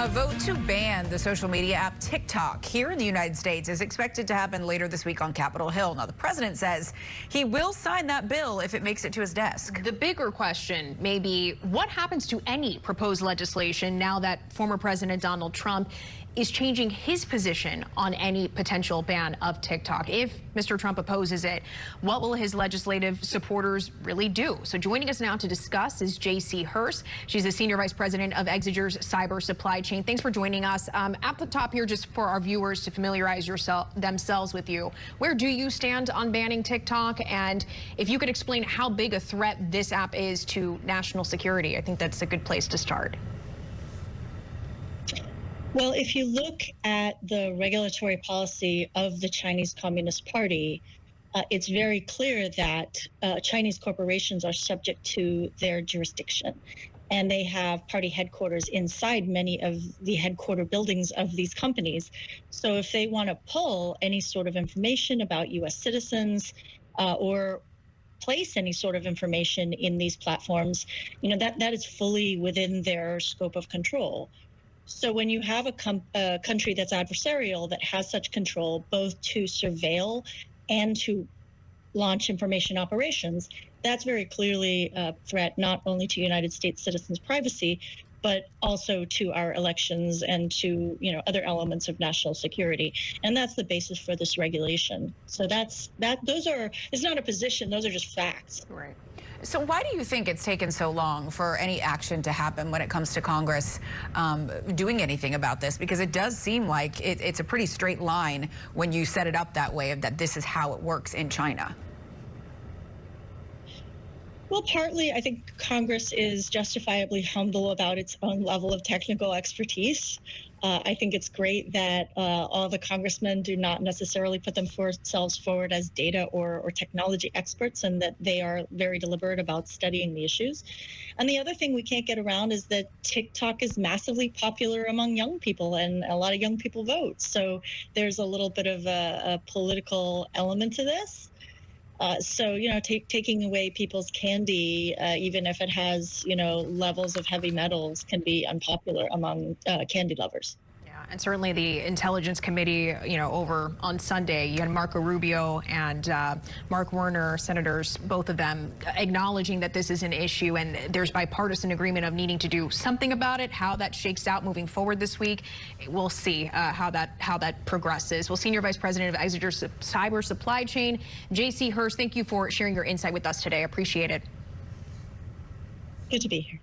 A vote to ban the social media app TikTok here in the United States is expected to happen later this week on Capitol Hill. Now, the president says he will sign that bill if it makes it to his desk. The bigger question may be what happens to any proposed legislation now that former President Donald Trump is changing his position on any potential ban of TikTok. If Mr. Trump opposes it, what will his legislative supporters really do? So joining us now to discuss is Herz. She's the Senior Vice President of Exiger's Cyber Supply Chain. Thanks for joining us. At the top here, just for our viewers to familiarize themselves with you, where do you stand on banning TikTok? And if you could explain how big a threat this app is to national security, I think that's a good place to start. Well, if you look at the regulatory policy of the Chinese Communist Party, it's very clear that Chinese corporations are subject to their jurisdiction. And they have party headquarters inside many of the headquarter buildings of these companies. So if they want to pull any sort of information about U.S. citizens or place any sort of information in these platforms, that is fully within their scope of control. So when you have a country that's adversarial, that has such control, both to surveil and to launch information operations, that's very clearly a threat not only to United States citizens' privacy, but also to our elections and to other elements of national security. And that's the basis for this regulation. So it's not a position, those are just facts. Right. So why do you think it's taken so long for any action to happen when it comes to Congress doing anything about this? Because it does seem like it's a pretty straight line when you set it up that way, of that this is how it works in China. Well, partly, I think Congress is justifiably humble about its own level of technical expertise. I think it's great that all the congressmen do not necessarily put themselves forward as data or technology experts, and that they are very deliberate about studying the issues. And the other thing we can't get around is that TikTok is massively popular among young people, and a lot of young people vote. So there's a little bit of a political element to this. So, taking away people's candy, even if it has, levels of heavy metals, can be unpopular among candy lovers. Yeah, and certainly the Intelligence Committee, over on Sunday, you had Marco Rubio and Mark Warner, senators, both of them acknowledging that this is an issue and there's bipartisan agreement of needing to do something about it. How that shakes out moving forward this week, we'll see how that progresses. Well, Senior Vice President of Exiger's Cyber Supply Chain, Herz, thank you for sharing your insight with us today. Appreciate it. Good to be here.